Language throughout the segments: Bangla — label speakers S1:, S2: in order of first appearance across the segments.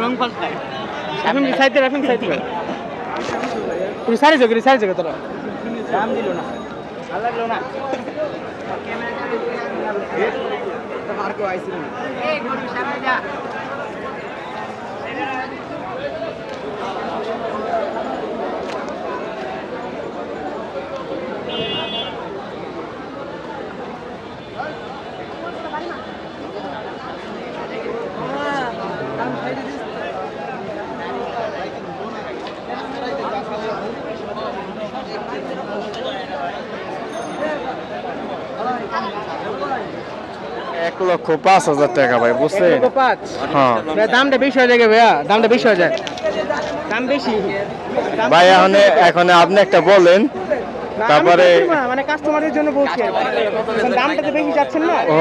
S1: রং পাল্টায়
S2: রাফিং সাইতে সারি জায়গা তোরা
S1: দাম দিল না ভালো লাগলো না আর কেউ আইছিল না
S3: এক লক্ষ 5,000 টাকা ভাই বুঝছেন? হ্যাঁ
S2: দামটা বেশি হয়ে যায় ভাইয়া, দামটা বেশি হয়ে যায়, দাম বেশি
S3: ভাই। এখন আপনি একটা বলেন, তারপরে
S2: মানে কাস্টমারের জন্য বলছি দামটা তো বেশি যাচ্ছেন না।
S3: ও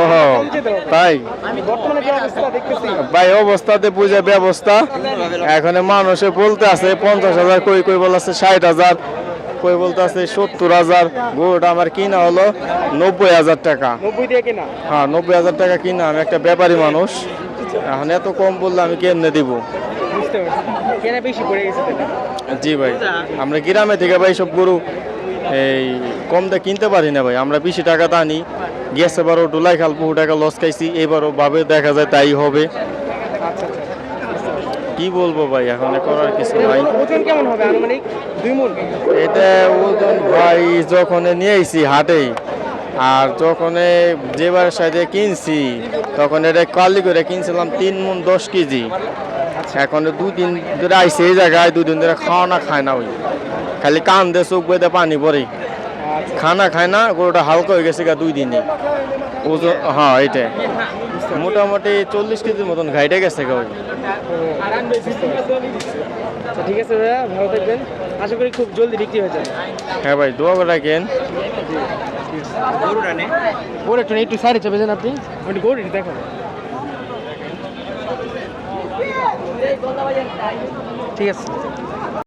S3: তাই
S2: আমি বর্তমানে যে অবস্থা দেখতেছি
S3: ভাই, অবস্থাতে বুঝে ব্যবস্থা। এখন মানুষে বলতে আছে 50,000, কই বলছে 60,000, কই বলতে আছে 70,000। গরুটা আমার কিনা হলো 90,000 টাকা।
S2: 90 দিয়ে কেনা?
S3: হ্যাঁ 90,000 টাকা কিনা। আমি একটা ব্যাপারী মানুষ, এখন এত কম বললে আমি কেমনে দিব?
S2: বুঝতে পারছি, কেনা বেশি পড়ে গেছে।
S3: জি ভাই, আমরা গ্রামে থেকে ভাই সব গরু এই কম দিয়ে কিনতে পারি না ভাই। আমরা বেশি টাকা তা আনি, গেছে বারো ডুলাই খাল বহু টাকা লস খাইছি, এবারও ভাবে দেখা যায় তাই হবে। কি বলবো ভাই, এখন করার কিছু নাই।
S2: ওজন কেমন হবে আনুমানিক? 2 মণ?
S3: এটা ওজন ভাই যখন নিয়ে আইছি হাটে, আর যখন যেবার সাথে কিনছি তখন এটা কালি করে কিনছিলাম 3 মণ 10 কেজি। এখন 2 দিন ধরে আইসে এই জায়গায়, 2 দিন ধরে খাওয়া না খায় না, ওই খালি কান দিয়ে চোখ বেঁধে পানি পরে, খানা খায় না। গরুটা হালকা হয়ে গেছে 2 দিনে ওজন। হ্যাঁ এটা মোটামুটি 40 কেজির মতন ঘাইটে গেছে ওই।
S2: ঠিক আছে ভাইয়া, ভালো থাকবেন, আশা করি খুব জলদি বিক্রি হয়ে যাবে।
S3: হ্যাঁ ভাই, দোয়া করে রাখেন।
S2: গরু একটু সাইডে চেপেছেন আপনি, আমি গরু দেখো। ঠিক আছে।